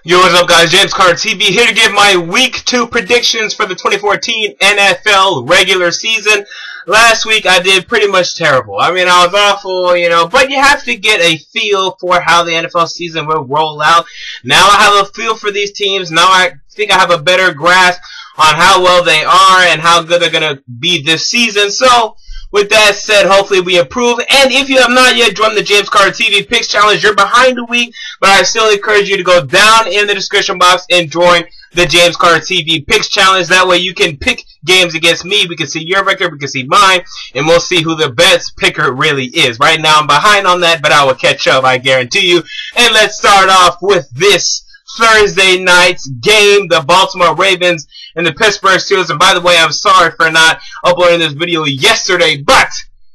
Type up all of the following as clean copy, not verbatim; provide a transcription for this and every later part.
Yo, what's up, guys? James Carter TV here to give my Week 2 predictions for the 2014 NFL regular season. Last week, I did pretty much terrible. I mean, I was awful, but you have to get a feel for how the NFL season will roll out. Now I have a feel for these teams. Now I think I have a better grasp on how well they are and how good they're going to be this season. So, with that said, hopefully we improve. And if you have not yet joined the James Carter TV Picks Challenge, you're behind a week, but I still encourage you to go down in the description box and join the James Carter TV Picks Challenge. That way you can pick games against me. We can see your record, we can see mine, and we'll see who the best picker really is. Right now I'm behind on that, but I will catch up, I guarantee you. And let's start off with this Thursday night's game, the Baltimore Ravens and the Pittsburgh Steelers. And by the way, I'm sorry for not uploading this video yesterday, but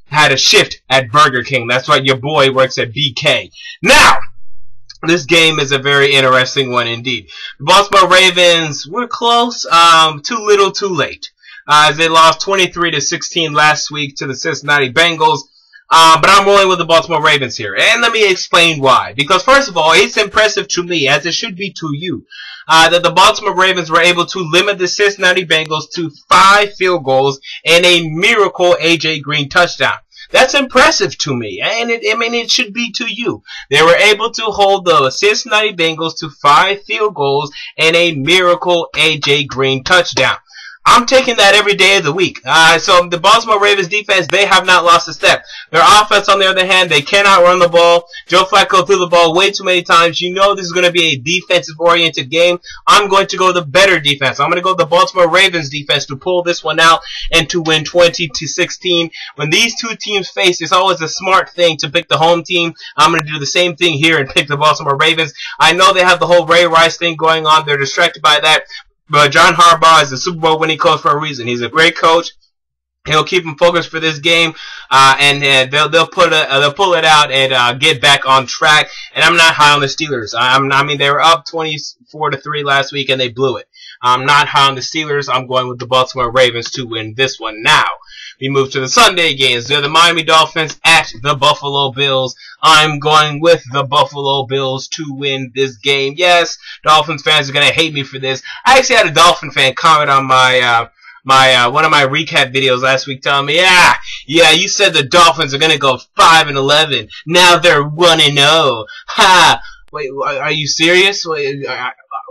I had a shift at Burger King. That's why your boy works at BK. Now, this game is a very interesting one indeed. The Baltimore Ravens were close, too little, too late. As they lost 23-16 last week to the Cincinnati Bengals. But I'm rolling with the Baltimore Ravens here. And let me explain why. Because first of all, it's impressive to me, as it should be to you, that the Baltimore Ravens were able to limit the Cincinnati Bengals to 5 field goals and a miracle A.J. Green touchdown. That's impressive to me, and it should be to you. They were able to hold the Cincinnati Bengals to 5 field goals and a miracle A.J. Green touchdown. I'm taking that every day of the week. So the Baltimore Ravens defense, they have not lost a step. Their offense, on the other hand, they cannot run the ball. Joe Flacco threw the ball way too many times. You know this is going to be a defensive-oriented game. I'm going to go the better defense. I'm going to go the Baltimore Ravens defense to pull this one out and to win 20-16. When these two teams face, it's always a smart thing to pick the home team. I'm going to do the same thing here and pick the Baltimore Ravens. I know they have the whole Ray Rice thing going on. They're distracted by that. But John Harbaugh is a Super Bowl winning coach for a reason. He's a great coach. He'll keep them focused for this game, and they'll pull it out and get back on track. And I'm not high on the Steelers. I mean they were up 24-3 last week and they blew it. I'm not high on the Steelers. I'm going with the Baltimore Ravens to win this one. Now we move to the Sunday games. They're the Miami Dolphins at the Buffalo Bills. I'm going with the Buffalo Bills to win this game. Yes, Dolphins fans are going to hate me for this. I actually had a Dolphin fan comment on my one of my recap videos last week telling me, yeah, you said the Dolphins are going to go 5-11. Now they're 1-0. Ha! Wait, are you serious? Wait,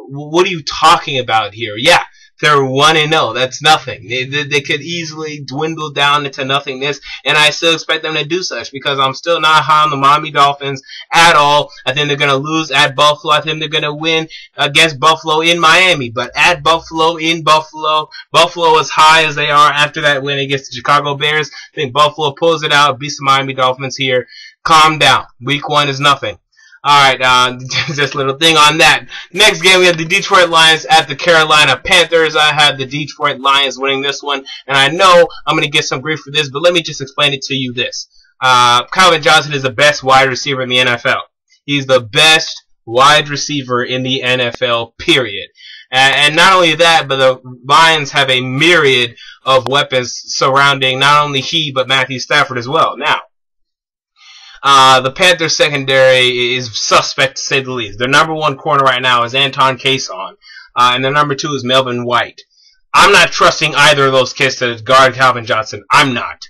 what are you talking about here? Yeah. They're 1-0. That's nothing. They could easily dwindle down into nothingness, and I still expect them to do such because I'm still not high on the Miami Dolphins at all. I think they're going to lose at Buffalo. I think they're going to win against Buffalo in Miami, but at Buffalo, in Buffalo, Buffalo as high as they are after that win against the Chicago Bears. I think Buffalo pulls it out, beats the Miami Dolphins here. Calm down. Week 1 is nothing. Alright, just a little thing on that. Next game, we have the Detroit Lions at the Carolina Panthers. I have the Detroit Lions winning this one, and I know I'm going to get some grief for this, but let me just explain it to you this. Calvin Johnson is the best wide receiver in the NFL. He's the best wide receiver in the NFL, period. And not only that, but the Lions have a myriad of weapons surrounding not only he, but Matthew Stafford as well. Now, the Panthers secondary is suspect to say the least. Their number 1 corner right now is Anton Cason, and their number 2 is Melvin White. I'm not trusting either of those kids to guard Calvin Johnson. I'm not,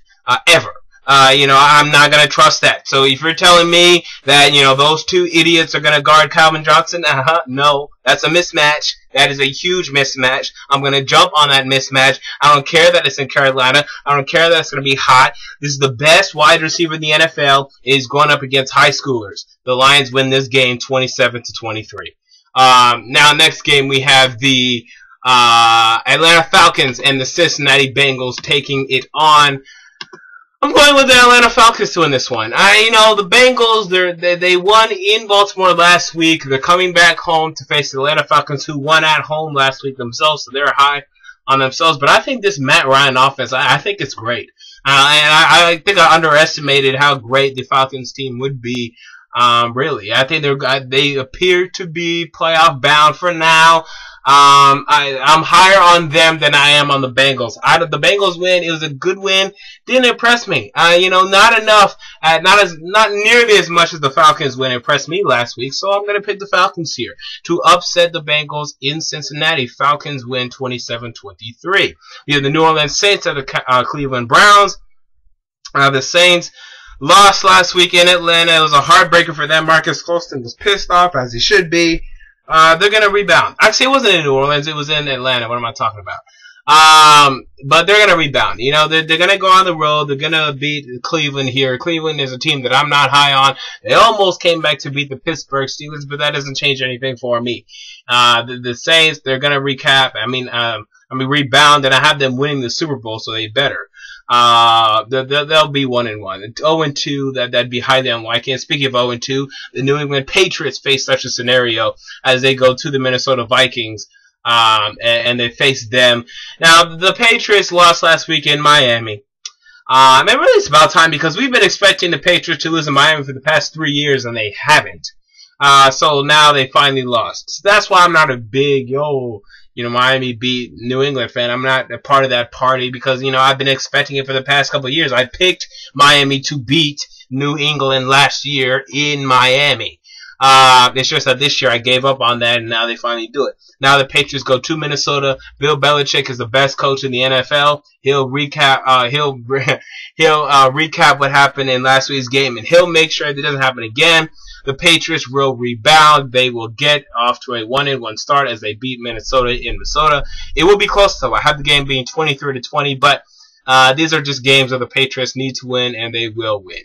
ever. I'm not going to trust that. So if you're telling me that, those 2 idiots are going to guard Calvin Johnson, no, that's a mismatch. That is a huge mismatch. I'm going to jump on that mismatch. I don't care that it's in Carolina. I don't care that it's going to be hot. This is the best wide receiver in the NFL. It is going up against high schoolers. The Lions win this game 27-23. Now, next game we have the Atlanta Falcons and the Cincinnati Bengals taking it on. I'm going with the Atlanta Falcons to win this one. The Bengals, they won in Baltimore last week. They're coming back home to face the Atlanta Falcons, who won at home last week themselves, so they're high on themselves. But I think this Matt Ryan offense, I think it's great. And I think I underestimated how great the Falcons team would be. Really, I think they appear to be playoff bound for now. I'm higher on them than I am on the Bengals. Out of the Bengals win, it was a good win. Didn't impress me. Not enough, not nearly as much as the Falcons win impressed me last week. So I'm going to pick the Falcons here to upset the Bengals in Cincinnati. Falcons win 27-23. We have the New Orleans Saints at the Cleveland Browns. The Saints lost last week in Atlanta. It was a heartbreaker for them. Marcus Colston was pissed off, as he should be. They're going to rebound. Actually, it wasn't in New Orleans. It was in Atlanta. What am I talking about? But they're going to rebound. They're going to go on the road. They're going to beat Cleveland here. Cleveland is a team that I'm not high on. They almost came back to beat the Pittsburgh Steelers, but that doesn't change anything for me. The Saints, they're going to rebound, and I have them winning the Super Bowl, so they better. They'll be 1-1. 0-2, that'd be highly unlikely. And speaking of 0-2, the New England Patriots face such a scenario as they go to the Minnesota Vikings, and they face them. Now, the Patriots lost last week in Miami. And really it's about time, because we've been expecting the Patriots to lose in Miami for the past 3 years, and they haven't. So now they finally lost. So that's why I'm not a big, Miami beat New England fan. I'm not a part of that party because, I've been expecting it for the past couple of years. I picked Miami to beat New England last year in Miami. It's just that this year I gave up on that, and now they finally do it. Now the Patriots go to Minnesota. Bill Belichick is the best coach in the NFL. He'll recap. He'll recap what happened in last week's game, and he'll make sure that it doesn't happen again. The Patriots will rebound. They will get off to a 1-1 start as they beat Minnesota in Minnesota. It will be close though. I have the game being 23-20, but these are just games that the Patriots need to win, and they will win.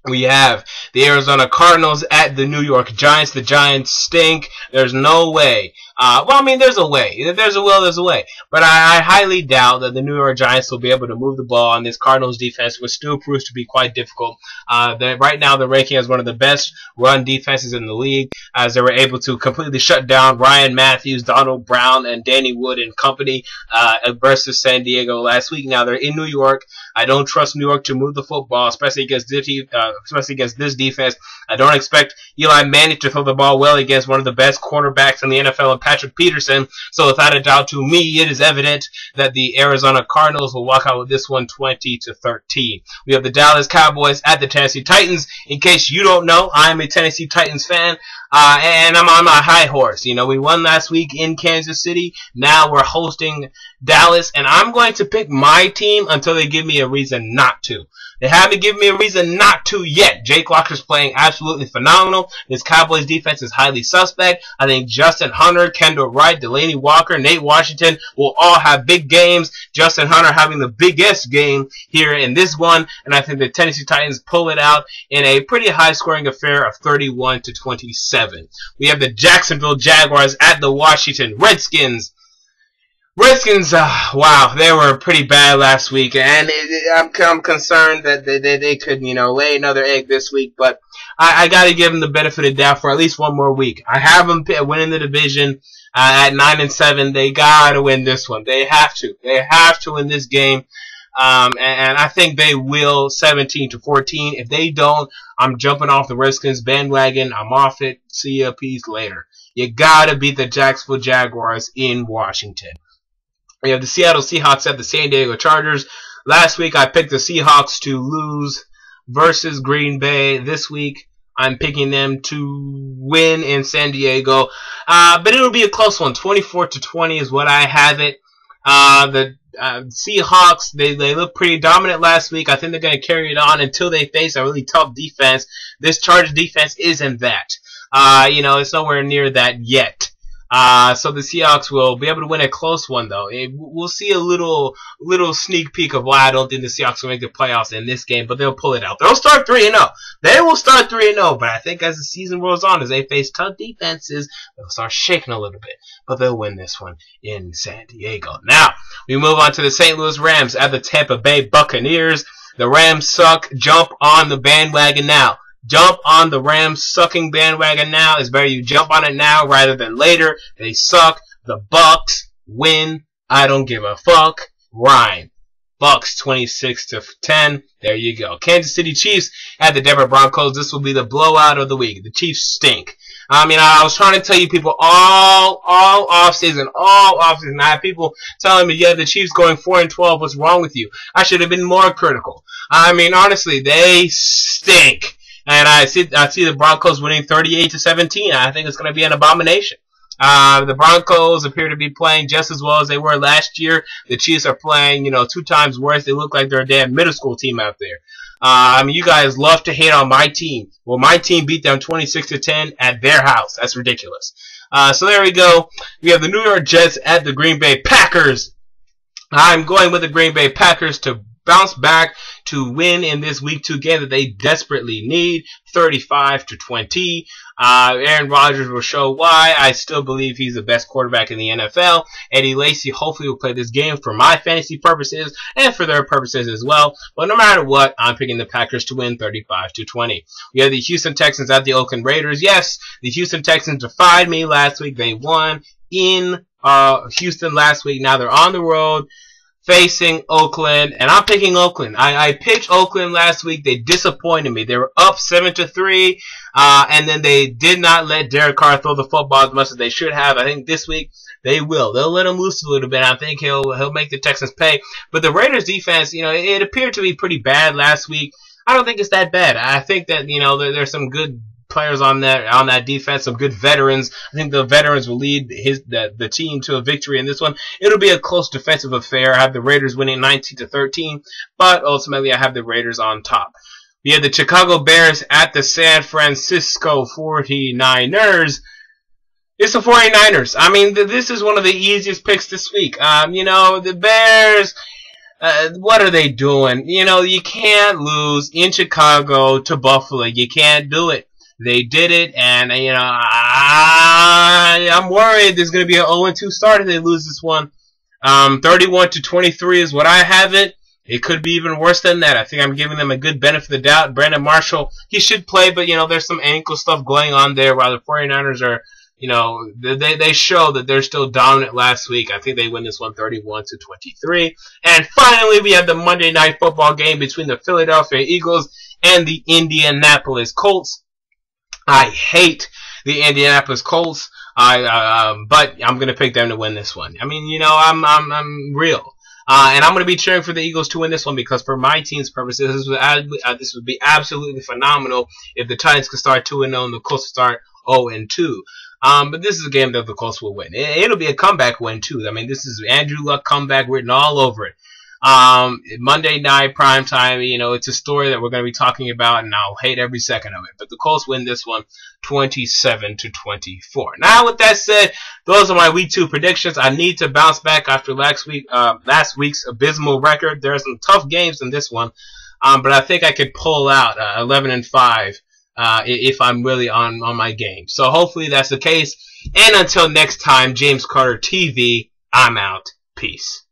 We have the Arizona Cardinals at the New York Giants. The Giants stink. There's no way. There's a way. If there's a will, there's a way. But I highly doubt that the New York Giants will be able to move the ball on this Cardinals defense, which still proves to be quite difficult. Right now, they're ranking as one of the best run defenses in the league, as they were able to completely shut down Ryan Matthews, Donald Brown, and Danny Wood and company versus San Diego last week. Now, they're in New York. I don't trust New York to move the football, especially against this defense. I don't expect Eli Manning to throw the ball well against one of the best cornerbacks in the NFL, and Patrick Peterson. So without a doubt, to me, it is evident that the Arizona Cardinals will walk out with this one 20-13. We have the Dallas Cowboys at the Tennessee Titans. In case you don't know, I'm a Tennessee Titans fan. And I'm on my high horse. We won last week in Kansas City. Now we're hosting Dallas, and I'm going to pick my team until they give me a reason not to. They haven't given me a reason not to yet. Jake Locker's playing absolutely phenomenal. This Cowboys defense is highly suspect. I think Justin Hunter, Kendall Wright, Delaney Walker, Nate Washington will all have big games. Justin Hunter having the biggest game here in this one. And I think the Tennessee Titans pull it out in a pretty high-scoring affair of 31-27. We have the Jacksonville Jaguars at the Washington Redskins. Redskins, wow, they were pretty bad last week, and I'm concerned that they could, lay another egg this week, but I got to give them the benefit of the doubt for at least one more week. I have them winning the division at 9-7. They got to win this one. They have to. They have to win this game, and I think they will 17-14. If they don't, I'm jumping off the Redskins bandwagon. I'm off it. See ya. Peace later. You got to beat the Jacksonville Jaguars in Washington. We have the Seattle Seahawks at the San Diego Chargers. Last week, I picked the Seahawks to lose versus Green Bay. This week, I'm picking them to win in San Diego. But it'll be a close one. 24-20 is what I have it. The Seahawks, they look pretty dominant last week. I think they're going to carry it on until they face a really tough defense. This Chargers defense isn't that. It's nowhere near that yet. So the Seahawks will be able to win a close one, though. We'll see a little sneak peek of why I don't think the Seahawks will make the playoffs in this game, but they'll pull it out. They'll start 3-0. They will start 3-0, but I think as the season rolls on, as they face tough defenses, they'll start shaking a little bit. But they'll win this one in San Diego. Now, we move on to the St. Louis Rams at the Tampa Bay Buccaneers. The Rams suck. Jump on the bandwagon now. Jump on the Rams sucking bandwagon now. It's better you jump on it now rather than later. They suck. The Bucs win. I don't give a fuck. Rhyme. Bucs 26-10. There you go. Kansas City Chiefs at the Denver Broncos. This will be the blowout of the week. The Chiefs stink. I mean, I was trying to tell you people all offseason. I had people telling me, yeah, the Chiefs going 4-12. What's wrong with you? I should have been more critical. I mean, honestly, they stink. And I see the Broncos winning 38-17. I think it's going to be an abomination. The Broncos appear to be playing just as well as they were last year. The Chiefs are playing, 2 times worse. They look like they're a damn middle school team out there. I mean, you guys love to hate on my team. Well, my team beat them 26-10 at their house. That's ridiculous. So there we go. We have the New York Jets at the Green Bay Packers. I'm going with the Green Bay Packers to bounce back to win in this Week 2 game that they desperately need, 35-20. Aaron Rodgers will show why. I still believe he's the best quarterback in the NFL. Eddie Lacy hopefully will play this game for my fantasy purposes and for their purposes as well. But no matter what, I'm picking the Packers to win 35-20. We have the Houston Texans at the Oakland Raiders. Yes, the Houston Texans defied me last week. They won in Houston last week. Now they're on the road facing Oakland, and I'm picking Oakland. I picked Oakland last week. They disappointed me. They were up 7-3, and then they did not let Derek Carr throw the football as much as they should have. I think this week they will. They'll let him loose a little bit. I think he'll make the Texans pay. But the Raiders defense, it appeared to be pretty bad last week. I don't think it's that bad. I think that, there's some good players on that defense, some good veterans. I think the veterans will lead the team to a victory in this one. It'll be a close defensive affair. I have the Raiders winning 19-13, but ultimately I have the Raiders on top. We have the Chicago Bears at the San Francisco 49ers. It's the 49ers. I mean, this is one of the easiest picks this week. The Bears, what are they doing? You can't lose in Chicago to Buffalo. You can't do it. They did it, and, I'm worried there's going to be an 0-2 start if they lose this one. 31-23 is what I have it. It could be even worse than that. I think I'm giving them a good benefit of the doubt. Brandon Marshall, he should play, but, there's some ankle stuff going on there while the 49ers are, they show that they're still dominant last week. I think they win this one 31-23. And finally, we have the Monday Night Football game between the Philadelphia Eagles and the Indianapolis Colts. I hate the Indianapolis Colts, but I'm going to pick them to win this one. I mean, I'm real. And I'm going to be cheering for the Eagles to win this one because for my team's purposes, this would be absolutely phenomenal if the Titans could start 2-0 and the Colts start 0-2. But this is a game that the Colts will win. It'll be a comeback win, too. I mean, this is Andrew Luck comeback written all over it. Monday night primetime, it's a story that we're going to be talking about, and I'll hate every second of it. But the Colts win this one 27-24. Now, with that said, those are my Week 2 predictions. I need to bounce back after last week's abysmal record. There are some tough games in this one, but I think I could pull out 11-5 if I'm really on my game. So hopefully that's the case. And until next time, James Carter TV, I'm out. Peace.